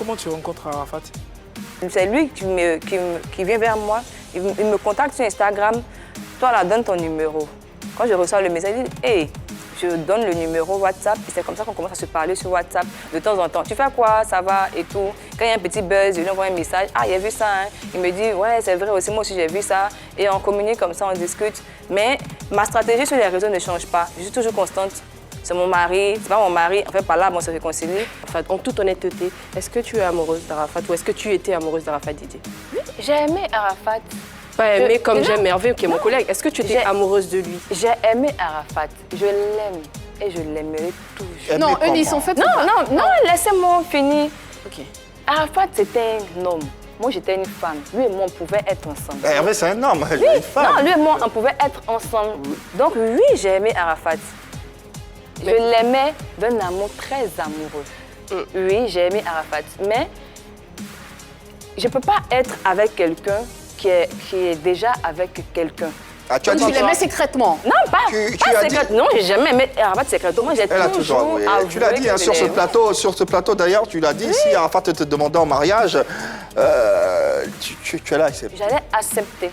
comment tu rencontres Arafat? C'est lui qui vient vers moi, il me contacte sur Instagram. Toi, là, donne ton numéro. Quand je reçois le message, il dit « Hey !» Je donne le numéro WhatsApp et c'est comme ça qu'on commence à se parler sur WhatsApp de temps en temps. Tu fais quoi? Ça va? Et tout. Quand il y a un petit buzz, je lui envoie un message. Ah, il a vu ça, hein? Il me dit, ouais, c'est vrai aussi, moi aussi j'ai vu ça. Et on communique comme ça, on discute. Mais ma stratégie sur les réseaux ne change pas. Je suis toujours constante. C'est mon mari, c'est pas mon mari. En fait, par là, on se réconcilie. Enfin, en toute honnêteté, est-ce que tu es amoureuse d'Arafat ou est-ce que tu étais amoureuse d'Arafat Didier? Oui, j'ai aimé Arafat. Pas aimé comme j'aime Hervé, qui est mon collègue. Est-ce que tu étais amoureuse de lui? J'ai aimé Arafat. Je l'aime et je l'aimerai toujours. Non, eux, ils sont faits pour Non, laissez-moi finir. Ok. Arafat, c'était un homme. Moi, j'étais une femme. Lui et moi, on pouvait être ensemble. Hervé, c'est un homme, oui, une femme. Non, lui et moi, on pouvait être ensemble. Donc, oui, j'ai aimé Arafat. Je l'aimais d'un amour très amoureux. Oui, j'ai aimé Arafat. Mais je ne peux pas être avec quelqu'un qui est déjà avec quelqu'un. Ah, tu l'aimais secrètement? Non, pas secrètement. Non, j'ai jamais aimé Arafat secrètement. J'ai toujours avoué. Tu l'as dit hein, sur ce plateau d'ailleurs, tu l'as dit, oui. Si Arafat te demandait en mariage, tu allais accepter. J'allais accepter.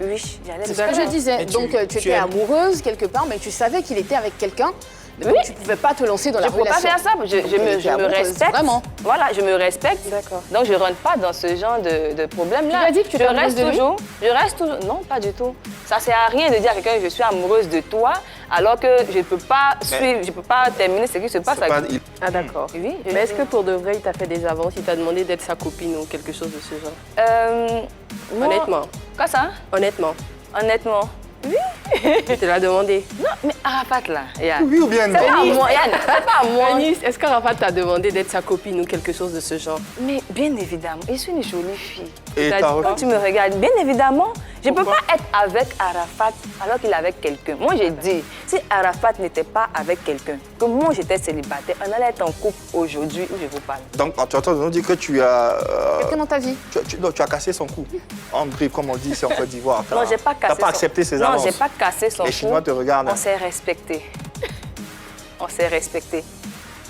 Oui, j'allais accepter. C'est ce que je disais. Donc tu étais amoureuse quelque part, mais tu savais qu'il était avec quelqu'un. Donc tu ne pouvais pas te lancer dans la relation. Je ne pouvais pas faire ça, je me respecte. Vraiment. Voilà, je me respecte. D'accord. Donc je ne rentre pas dans ce genre de problème-là. Tu as dit que tu étais amoureuse de lui? Je reste toujours. Non, pas du tout. Ça ne sert à rien de dire à quelqu'un je suis amoureuse de toi, alors que je ne peux pas suivre, je ne peux pas terminer ce qui se passe. Ah d'accord. Oui. Mais est-ce que pour de vrai, il t'a fait des avances, il t'a demandé d'être sa copine ou quelque chose de ce genre? Honnêtement. Quoi ça? Honnêtement. Honnêtement. Oui. Il te l'a demandé. Non, mais Arafat là, Yann. Oui ou bien non? C'est pas à moi, Yann. C'est pas à moi. Anis, est-ce qu'Arafat t'a demandé d'être sa copine ou quelque chose de ce genre? Mais bien évidemment, je suis une jolie fille. Et quand tu me regardes, bien évidemment, je ne peux pas être avec Arafat alors qu'il est avec quelqu'un. Moi, j'ai dit, si Arafat n'était pas avec quelqu'un, que moi j'étais célibataire, on allait être en couple aujourd'hui où je vous parle. Donc, tu entends nous dire que tu as... Quelqu'un dans ta vie? Tu as cassé son cou. En bref, comme on dit, c'est en Côte d'Ivoire. Non, j'ai pas cassé. Tu n'as pas accepté ses avances. Non, j'ai pas cassé son cou. Les Chinois te regardent. On s'est respecté. On s'est respecté.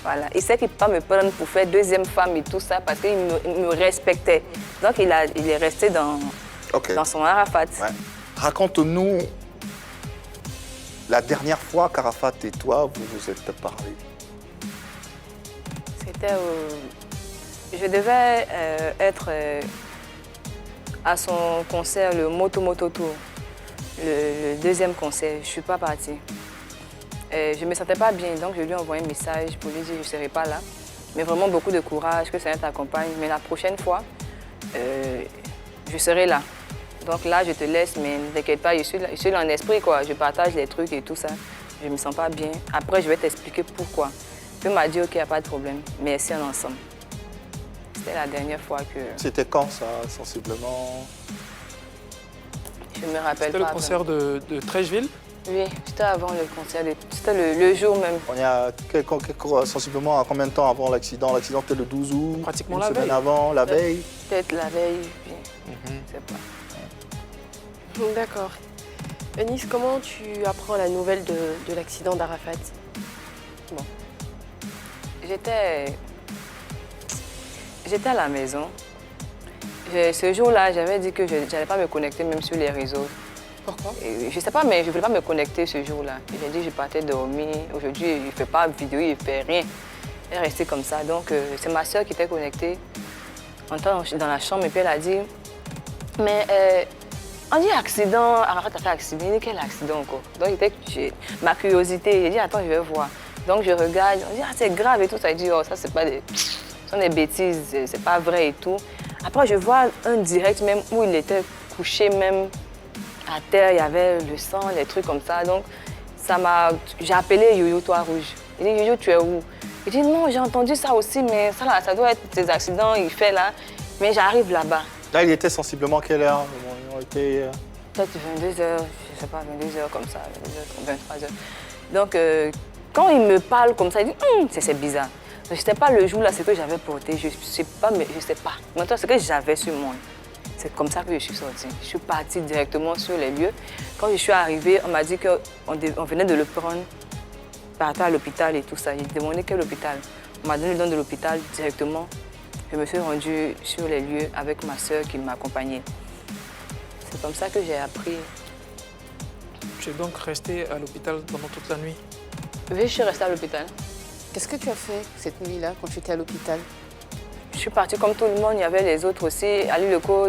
Voilà. Il sait qu'il ne peut pas me prendre pour faire deuxième femme et tout ça parce qu'il me respectait. Donc, il est resté dans son Arafat. Ouais. Raconte-nous la dernière fois qu'Arafat et toi, vous vous êtes parlé. C'était... je devais être à son concert, le Moto Tour. Le deuxième concert. Je ne suis pas partie. Je ne me sentais pas bien, donc je lui ai envoyé un message pour lui dire que je ne serai pas là. Mais vraiment beaucoup de courage, que ça t'accompagne. Mais la prochaine fois, je serai là. Donc là, je te laisse, mais ne t'inquiète pas, je suis là en esprit, quoi. Je partage les trucs et tout ça. Je ne me sens pas bien. Après, je vais t'expliquer pourquoi. Puis il m'a dit, OK, il n'y a pas de problème. Merci, on est ensemble. C'était la dernière fois que... C'était quand, ça, sensiblement? Je ne me rappelle pas. C'était le concert de Trècheville? Oui, c'était avant le concert. C'était le jour même. On est à sensiblement à combien de temps avant l'accident? L'accident était le 12 août? Pratiquement une la semaine veille. avant, la veille? Peut-être la veille, puis je ne sais pas. D'accord. Eunice, comment tu apprends la nouvelle de l'accident d'Arafat? Bon. J'étais à la maison. Ce jour-là, j'avais dit que je n'allais pas me connecter même sur les réseaux. Pourquoi? Je ne sais pas, mais je ne voulais pas me connecter ce jour-là. J'ai dit que je partais dormir. Aujourd'hui, il ne fait pas de vidéo, il ne fait rien. Il est resté comme ça. Donc, c'est ma soeur qui était connectée. On était dans la chambre et puis elle a dit, mais on dit accident, Arafat a fait accident. Il dit quel accident encore? Donc, ma curiosité, j'ai dit attends, je vais voir. Donc, je regarde, on dit ah, c'est grave et tout. Ça dit oh, ça, c'est pas des... Ce sont des bêtises, c'est pas vrai et tout. Après, je vois un direct même où il était couché même à terre, il y avait le sang, les trucs comme ça. Donc, j'ai appelé Yoyo Toit Rouge. Il dit Yoyo, tu es où? Il dit non, j'ai entendu ça aussi, mais ça, là, ça doit être des accidents, il fait là. Mais j'arrive là-bas. Là, il était sensiblement quelle heure? Peut-être 22h, je ne sais pas, 22h comme ça, 22h, 23h. Donc, quand il me parle comme ça, il dit c'est bizarre. Ce n'était pas le jour là, ce que j'avais porté, je ne sais pas, mais je ne sais pas. Maintenant, ce que j'avais sur moi, c'est comme ça que je suis sortie. Je suis partie directement sur les lieux. Quand je suis arrivée, on m'a dit qu'on venait de le prendre, partir à l'hôpital et tout ça. J'ai demandé quel hôpital. On m'a donné le nom de l'hôpital directement. je me suis rendue sur les lieux avec ma sœur qui m'accompagnait. C'est comme ça que j'ai appris. Tu es donc resté à l'hôpital pendant toute la nuit? Oui, je suis restée à l'hôpital. Qu'est-ce que tu as fait cette nuit-là quand tu étais à l'hôpital? Je suis partie comme tout le monde, il y avait les autres aussi. Ali Leco,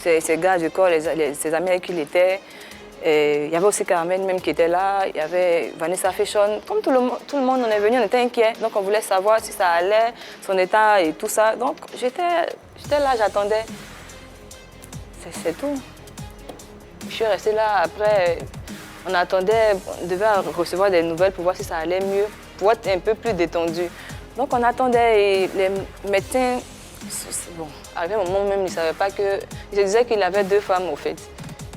ses gars du corps, ses amis avec qui il était. Et il y avait aussi Carmen même qui était là. Il y avait Vanessa Fashion. Comme tout le monde, on est venu, on était inquiets. Donc on voulait savoir si ça allait, son état et tout ça. Donc j'étais là, j'attendais. C'est tout. Je suis restée là. Après, on attendait, on devait recevoir des nouvelles pour voir si ça allait mieux, pour être un peu plus détendu. Donc on attendait et les médecins, bon, arrivé un moment même, ils ne savaient pas que... Ils se disaient qu'il avait 2 femmes au fait,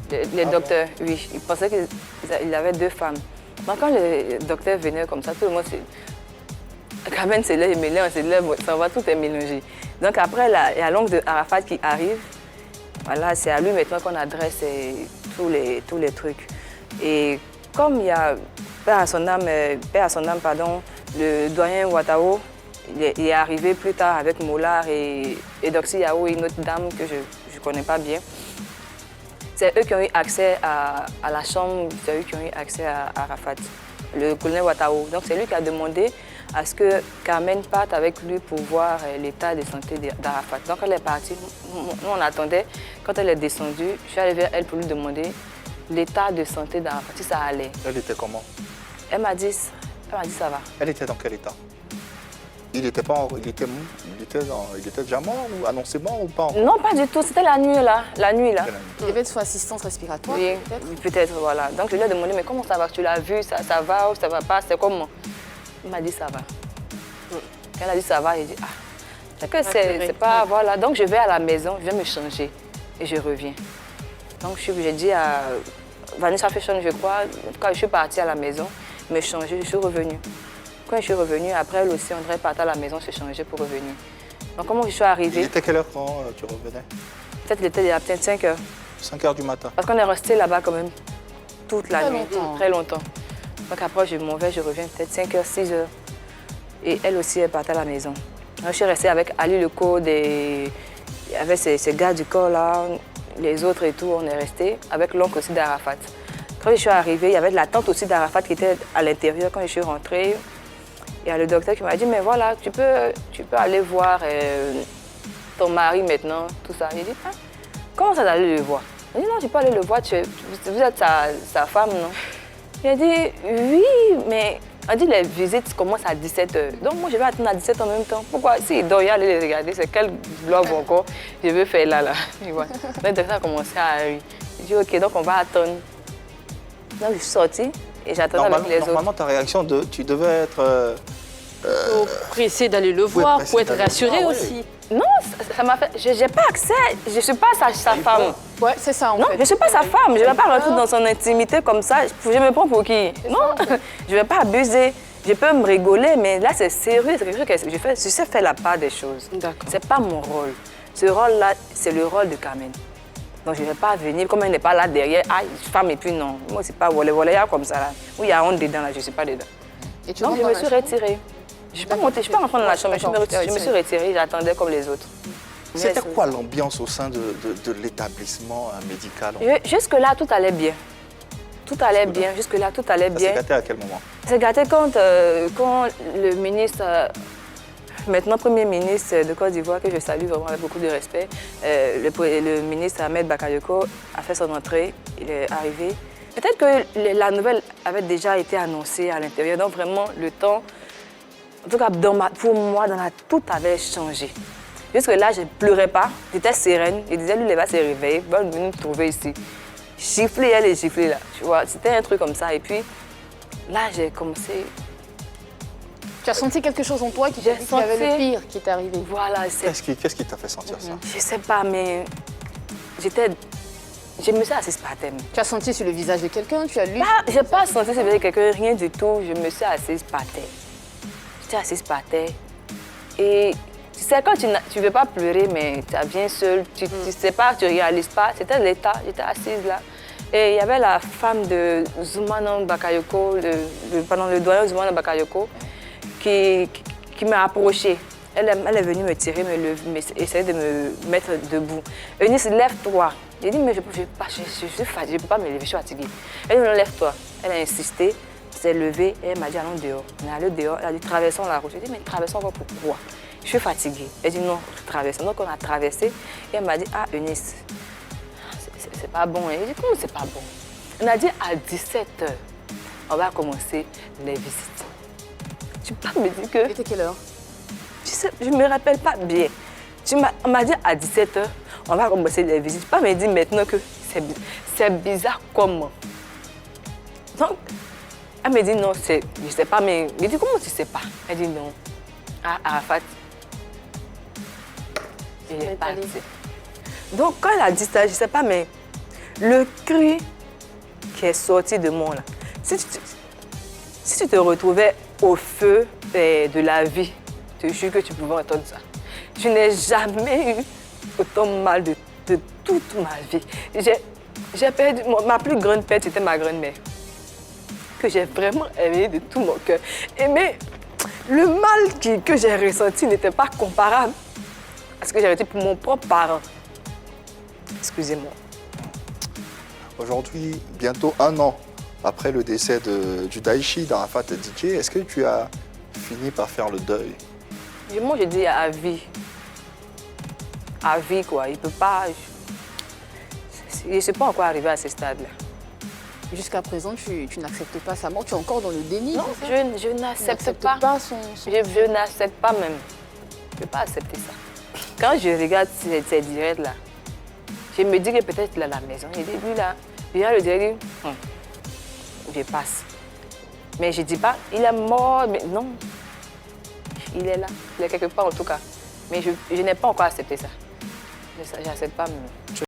les docteurs, bon? Oui. Ils pensaient qu'il avait 2 femmes. Donc quand les docteurs venaient comme ça, tout le monde quand même c'est là, il mélange, c'est là, ça va, tout est mélangé. Donc après, il y a l'oncle de Arafat qui arrive. Voilà, c'est à lui maintenant qu'on adresse tous les trucs. Et comme il y a, paix à son âme, pardon, le doyen Ouattao, il est arrivé plus tard avec Mollard et Doxy Yao, une autre dame que je ne connais pas bien. C'est eux qui ont eu accès à la chambre, c'est eux qui ont eu accès à Arafat, le colonel Ouattao. Donc c'est lui qui a demandé à ce que Carmen parte avec lui pour voir l'état de santé d'Arafat. Donc elle est partie, nous on attendait. Quand elle est descendue, je suis allée vers elle pour lui demander l'état de santé d'Arafat, si ça allait. Elle était comment? Elle m'a dit ça va. Elle était dans quel état? Il était déjà mort ou annoncé mort ou pas? Non, pas du tout. C'était la nuit là. Il avait son assistance respiratoire, Oui, peut-être, voilà. Donc je lui ai demandé, mais comment ça va? Tu l'as vu? Ça va ou ça va pas? C'est comment? Il m'a dit ça va. Quand elle a dit ça va, il dit c'est que c'est pas, voilà. Donc je vais à la maison, je vais me changer et je reviens. Donc j'ai dit à Vanessa Fashion, je crois, quand je suis partie à la maison, me changer, je suis revenue. Quand je suis revenue, après elle aussi, André partait à la maison se changer pour revenir. Donc comment je suis arrivée? Il était quelle heure quand tu revenais? Peut-être il était peut-être 5 heures. 5 heures du matin. Parce qu'on est resté là-bas quand même toute la nuit, longtemps. très longtemps. Donc après je m'en vais, je reviens peut-être 5 heures, 6 heures. Et elle aussi, elle partait à la maison. Donc, je suis restée avec Ali Leco, il y avait ces gars du corps là, les autres et tout, on est restés, avec l'oncle aussi d'Arafat. Quand je suis arrivée, il y avait la tante aussi d'Arafat qui était à l'intérieur. Quand je suis rentrée, il y a le docteur qui m'a dit, mais voilà, tu peux aller voir ton mari maintenant, tout ça. J'ai dit, comment ça d'aller le voir? Il dit, non, tu peux aller le voir, vous êtes sa femme, non? Il a dit, oui, mais on dit les visites commencent à 17h. Donc moi, je vais attendre à 17h en même temps. Pourquoi? S'il dort, il aller les regarder, c'est quel bloc encore je veux faire là. Donc le docteur a commencé à arriver. J'ai dit, ok, donc on va attendre. Donc je suis sortie et j'attendais avec les autres. Normalement, ta réaction, tu devais être... Pressée d'aller le voir, pour être rassurée aussi. Non, ça m'a fait... Je n'ai pas accès, je ne suis pas sa femme. Ouais, c'est ça en Non, fait. je ne suis pas sa femme, je ne vais pas rentrer dans son intimité comme ça. Je me prends pour qui? Non, je ne vais pas abuser. Je peux me rigoler, mais là c'est sérieux, c'est quelque chose que je fais. Je sais faire la part des choses. D'accord. Ce n'est pas mon rôle. Ce rôle-là, c'est le rôle de Carmen. Donc je ne vais pas venir, comme elle n'est pas là derrière, femme et puis non. Moi, c'est pas voler comme ça là. Où il y a honte dedans là, je ne suis pas dedans. Et tu Donc rentres je dans me la suis chambre? retirée. Je ne suis pas rentrée dans la chambre, je me suis retirée, j'attendais comme les autres. C'était quoi l'ambiance au sein de l'établissement médical? Jusque-là, tout allait bien. Tout allait bien, jusque-là, tout allait Ça bien. s'est gâté à quel moment? C'est gâté quand le ministre, maintenant Premier ministre de Côte d'Ivoire, que je salue vraiment avec beaucoup de respect, le ministre Ahmed Bakayoko a fait son entrée, il est arrivé. Peut-être que la nouvelle avait déjà été annoncée à l'intérieur, donc vraiment le temps, en tout cas pour moi, tout avait changé. Jusque-là, je ne pleurais pas, j'étais sereine, je disais, lui, il va se réveiller, il va venir me trouver ici. Gifler, elle est giflée là, tu vois, c'était un truc comme ça. Et puis, là, j'ai commencé... Tu as senti quelque chose en toi qui t'a dit qu'il y avait le pire qui t'est arrivé? Voilà, c'est... Qu'est-ce qui t'a fait sentir ça? Je sais pas, mais je me suis assise par terre. Tu as senti sur le visage de quelqu'un? Tu as lu? Je n'ai pas senti sur le visage de quelqu'un, rien du tout. Je me suis assise par terre. J'étais assise par terre. Et tu sais, quand tu ne veux pas pleurer, mais tu viens seule, tu ne sais pas, tu ne réalises pas. C'était l'état, j'étais assise là. Et il y avait la femme de Zoumana Bakayoko, le doyen Zoumana Bakayoko, qui m'a approchée. Elle est venue me tirer, essayer de me mettre debout. Eunice, lève-toi. J'ai dit, mais je ne peux pas, je ne peux pas me lever, je suis fatiguée. Elle dit, non, lève-toi. Elle a insisté, s'est levée et elle m'a dit, allons dehors. On est allé dehors, elle a dit, traversons la route. J'ai dit, mais traversons pourquoi? Je suis fatiguée. Elle dit, non, traversons. Donc on a traversé et elle m'a dit, ah, Eunice, c'est pas bon. J'ai dit, comment c'est pas bon? On a dit, à 17h, on va commencer les visites. Tu peux pas me dire que... C'était quelle heure? Je ne me rappelle pas bien. On m'a dit à 17h, on va commencer les visites. Tu peux pas me dire maintenant que c'est bizarre comment. Donc, elle me dit non, je ne sais pas, mais je dis comment tu ne sais pas? Elle dit non. Ah, Arafat, il est parti. Donc, quand elle a dit ça, je ne sais pas, mais le cri qui est sorti de moi, là, si tu te retrouvais au feu de la vie, je te jure que tu pouvais entendre ça. Je n'ai jamais eu autant mal de toute ma vie. J'ai perdu, ma plus grande perte, c'était ma grand-mère, que j'ai vraiment aimée de tout mon cœur. Mais le mal que j'ai ressenti n'était pas comparable à ce que j'ai ressenti pour mon propre parent. Excusez-moi. Aujourd'hui, bientôt 1 an après le décès du Daichi, d'Arafat DJ, est-ce que tu as fini par faire le deuil? Moi, je dis à vie. À vie, quoi. Il peut pas... Je ne suis pas encore arrivée à ce stade-là. Jusqu'à présent, tu n'acceptes pas sa mort, tu es encore dans le déni? Non, je n'accepte pas. Je n'accepte pas même. Je ne peux pas accepter ça. Quand je regarde ces directs-là, je me dis que peut-être il est à la maison. Il dit, lui là, il vient le direct, je passe. Mais je ne dis pas, il est mort, mais non. Il est là, il est quelque part en tout cas. Mais je n'ai pas encore accepté ça. Je n'accepte pas même.